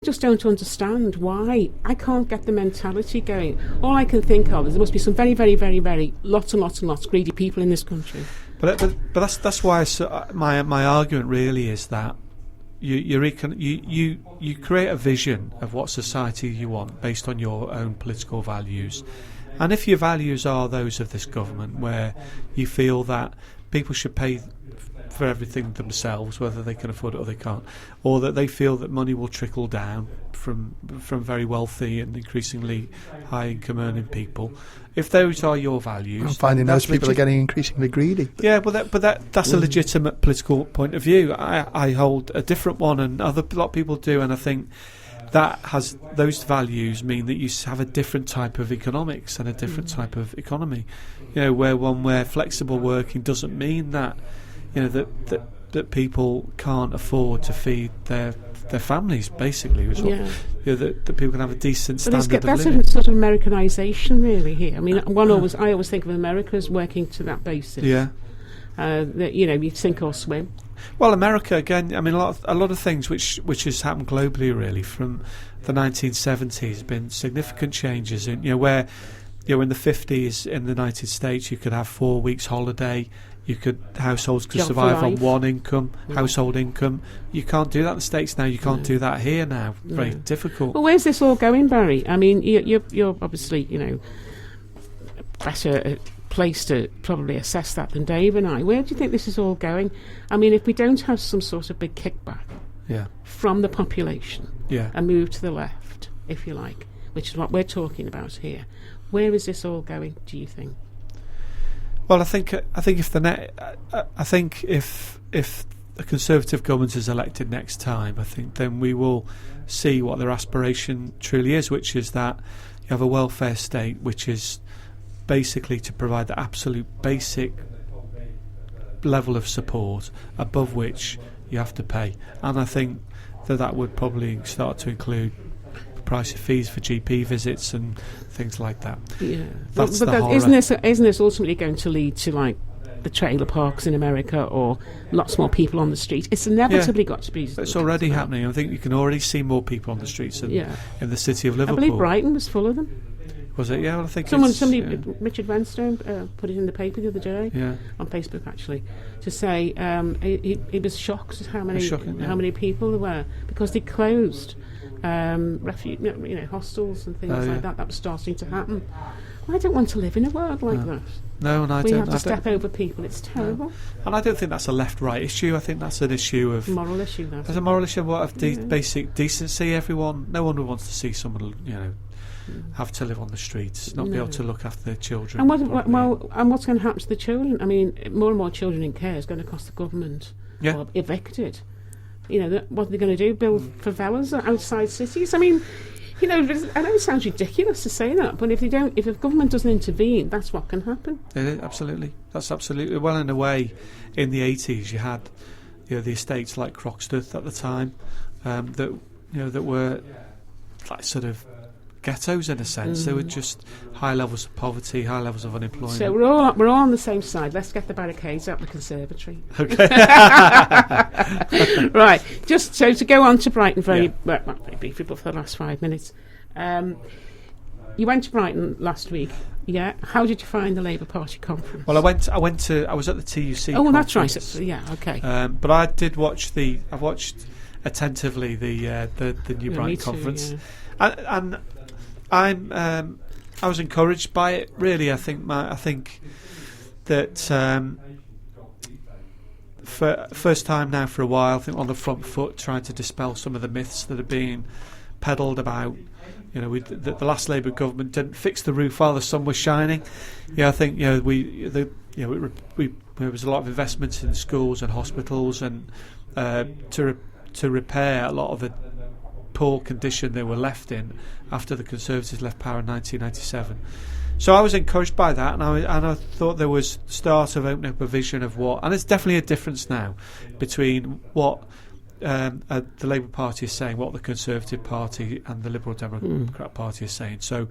just don't understand why. I can't get the mentality going. All I can think of is there must be some very, very, very, very lots and lots and lots greedy people in this country. But that's why my argument really is that you create a vision of what society you want based on your own political values, and if your values are those of this government, where you feel that people should pay for everything themselves, whether they can afford it or they can't, or that they feel that money will trickle down from very wealthy and increasingly high income earning people. If those are your values, I'm finding those people are getting increasingly greedy. Yeah, but that's a legitimate political point of view. I hold a different one, and a lot of people do, and I think that has those values mean that you have a different type of economics and a different type of economy. Where flexible working doesn't mean that that people can't afford to feed their families, basically. That people can have a decent standard of living. That's a sort of Americanisation, really, here. I mean, I always think of America as working to that basis. Yeah. That you sink or swim. Well, America, again, I mean, a lot of things which has happened globally, really, from the 1970s, has been significant changes in, where, in the 50s in the United States, you could have 4 weeks holiday. Households could survive on one income, household income. You can't do that in the States now. You can't do that here now. Very difficult. Well, where's this all going, Barry? I mean, you're obviously, better place to probably assess that than Dave and I. Where do you think this is all going? I mean, if we don't have some sort of big kickback from the population and move to the left, if you like, which is what we're talking about here, where is this all going, do you think? Well, I think if a Conservative government is elected next time, I think then we will see what their aspiration truly is, which is that you have a welfare state which is basically to provide the absolute basic level of support above which you have to pay. And I think that would probably start to include price of fees for GP visits and things like that. Yeah, but isn't this ultimately going to lead to like the trailer parks in America or lots more people on the street? It's inevitably got to be. It's already happening. I think you can already see more people on the streets in the city of Liverpool. I believe Brighton was full of them. Was it? Yeah, well, I think somebody, Richard Wenstone, put it in the paper the other day on Facebook actually, to say he was shocked at how many people there were because they closed hostels and things like that. That was starting to happen. I don't want to live in a world like that. No, and we have to step over people. It's terrible. No. And I don't think that's a left-right issue. I think that's an issue of moral issue. There's a moral issue of basic decency. No one wants to see someone have to live on the streets, not be able to look after their children. And what's going to happen to the children? I mean, more and more children in care is going to cost the government or evicted. What are they going to do? Build favelas outside cities? I mean, I know it sounds ridiculous to say that, but if the government doesn't intervene, that's what can happen. Absolutely, that's absolutely. Well, in a way, in the 80s, you had the estates like Croxteth at the time that were like sort of ghettos in a sense. They were just high levels of poverty, high levels of unemployment. So we're all on the same side. Let's get the barricades out the conservatory. Okay. Right. Just so to go on to Brighton very briefly, but for the last 5 minutes. You went to Brighton last week. Yeah. How did you find the Labour Party conference? Well, I was at the TUC. Oh, conference. That's right. Yeah. Okay. But I did watch I've watched attentively the New Brighton conference, and I was encouraged by it. Really, I think that for first time now for a while, I think on the front foot, trying to dispel some of the myths that are being peddled about. The last Labour government didn't fix the roof while the sun was shining. I think there was a lot of investments in schools and hospitals and to repair a lot of the poor condition they were left in after the Conservatives left power in 1997. So I was encouraged by that, and I thought there was the start of opening up a vision of what, and there's definitely a difference now between what the Labour Party is saying, what the Conservative Party and the Liberal Democrat Party is saying. So,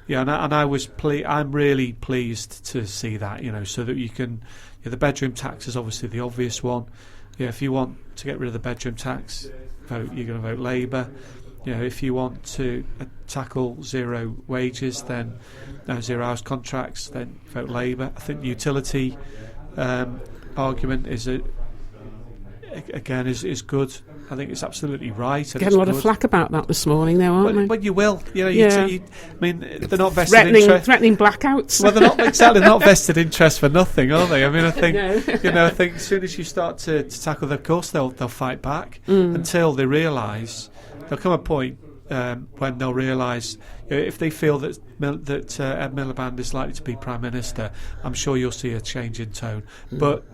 and I'm really pleased to see that, so that you can. The bedroom tax is obviously the obvious one. If you want to get rid of the bedroom tax, you're going to vote Labour. if you want to tackle zero wages, then 0 hours contracts, then vote Labour. I think the utility argument is good. I think it's absolutely right. Getting a lot of flack about that this morning, though, aren't they? But you will. I mean, they're not vested interest. Threatening blackouts. Well, they're not exactly not vested interest for nothing, are they? I mean, I think I think as soon as you start to tackle them, of course they'll fight back until they realise. There'll come a point when they'll realise if they feel that Ed Miliband is likely to be Prime Minister. I'm sure you'll see a change in tone, but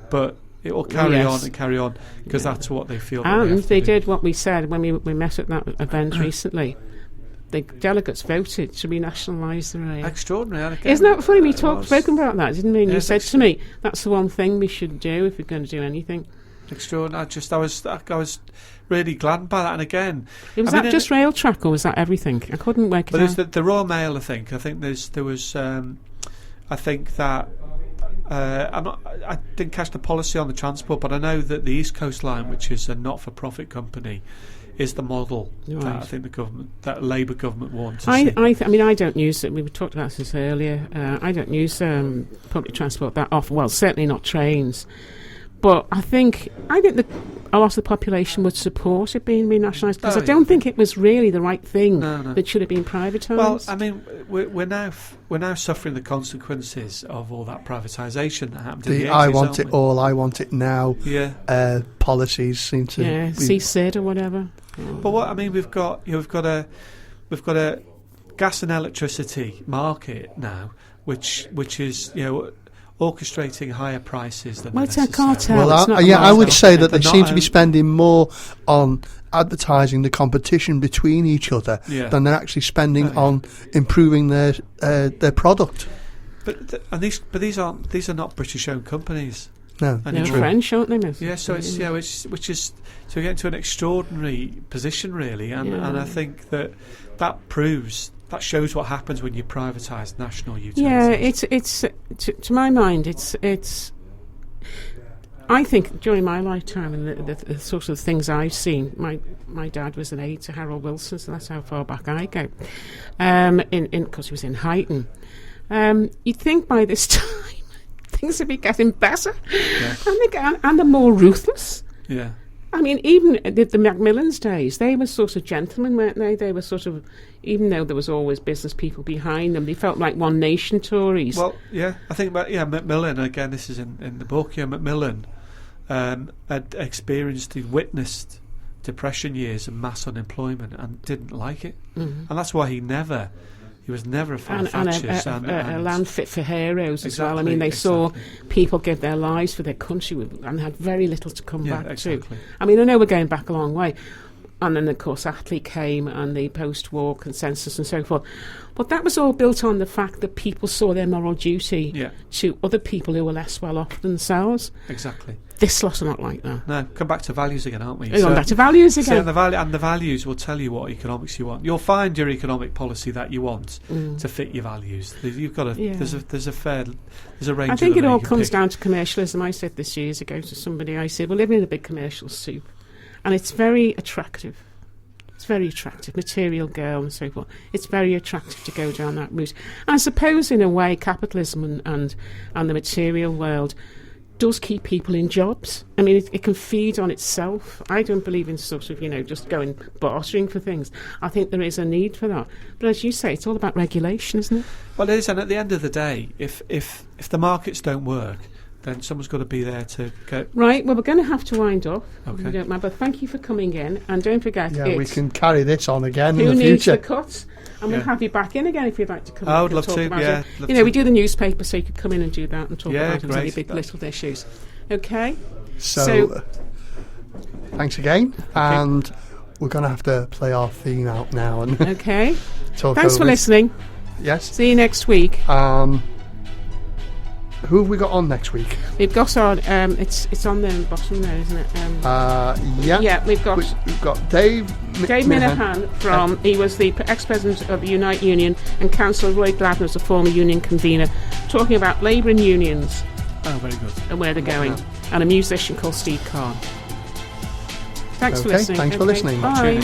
it will carry on and carry on because that's what they feel. And they did what we said when we met at that event recently. The delegates voted to renationalise the rail. Extraordinary. Isn't that funny? We spoken about that, didn't we? And you said to me, that's the one thing we should do if we're going to do anything. Extraordinary. I was really gladdened by that. And again, was that just rail track or was that everything? I couldn't work it out. There's the Royal Mail. I think there was. I think that. I didn't catch the policy on the transport, but I know that the East Coast Line, which is a not-for-profit company, is the model that I think that Labour government wants to see. I mean, I don't use it. We talked about this earlier. I don't use public transport that often. Well, certainly not trains. But I think that a lot of the population would support it being renationalised because I don't think it was really the right thing that should have been privatised. Well, I mean, we're now suffering the consequences of all that privatisation that happened. In the 80s, I want it all. I want it now. Yeah. Policies seem to see SID or whatever. But what I mean, we've got a gas and electricity market now, which is orchestrating higher prices than it's a cartel. Well, I would say that they seem to be spending more on advertising the competition between each other than they're actually spending on improving their product. But these are not British-owned companies. No, they're French, aren't they? Miss? Yeah, so it's so we get into an extraordinary position, really, and I think that proves. That shows what happens when you privatise national utilities. Yeah, it's to my mind, it's. I think during my lifetime and the sort of things I've seen, my dad was an aide to Harold Wilson, so that's how far back I go. Because he was in Huyton. You'd think by this time things would be getting better, and they're more ruthless. Yeah. I mean, even the Macmillan's days, they were sort of gentlemen, weren't they? They were sort of, even though there was always business people behind them, they felt like One Nation Tories. Well, yeah, I think Macmillan, again, this is in the book, Macmillan had experienced, he'd witnessed depression years and mass unemployment and didn't like it. Mm-hmm. And that's why he was never a fan of Thatcher's. And a land fit for heroes as well. I mean, they saw people give their lives for their country and had very little to come back to. I mean, I know we're going back a long way. And then, of course, Attlee came and the post-war consensus and so forth. But that was all built on the fact that people saw their moral duty to other people who were less well off themselves. Exactly. This lot are not like that. No, come back to values again, aren't we? We're going back to values again. And the values will tell you what economics you want. You'll find your economic policy that you want to fit your values. You've got there's a range. I think it all comes down to commercialism. I said this years ago to somebody. I said, we're living in a big commercial soup, and it's very attractive. It's very attractive, material girl and so forth. It's very attractive to go down that route. And I suppose, in a way, capitalism and the material world does keep people in jobs. I mean, it can feed on itself. I don't believe in sort of, just going bartering for things. I think there is a need for that. But as you say, it's all about regulation, isn't it? Well, it is, and at the end of the day, if the markets don't work, then someone's got to be there to go. Right, well, we're going to have to wind up. Okay. If you don't mind, but thank you for coming in. And don't forget, we can carry this on again in the future. Who needs the cut? And we'll have you back in again if you'd like to come. I would love to, yeah. We do the newspaper, so you could come in and do that and talk about any big little issues. Okay? So thanks again. Okay. And we're going to have to play our theme out now. And okay. Thanks for listening. Yes. See you next week. Who have we got on next week? We've got on. It's on the bottom there, isn't it? Yeah. We've got Dave Minahan from. He was the ex-president of the Unite Union, and Councillor Roy Gladden was the former union convener, talking about Labour and unions. Oh, very good. And where they're going, and a musician called Steve Carr. Thanks for listening. Thanks for listening. Bye.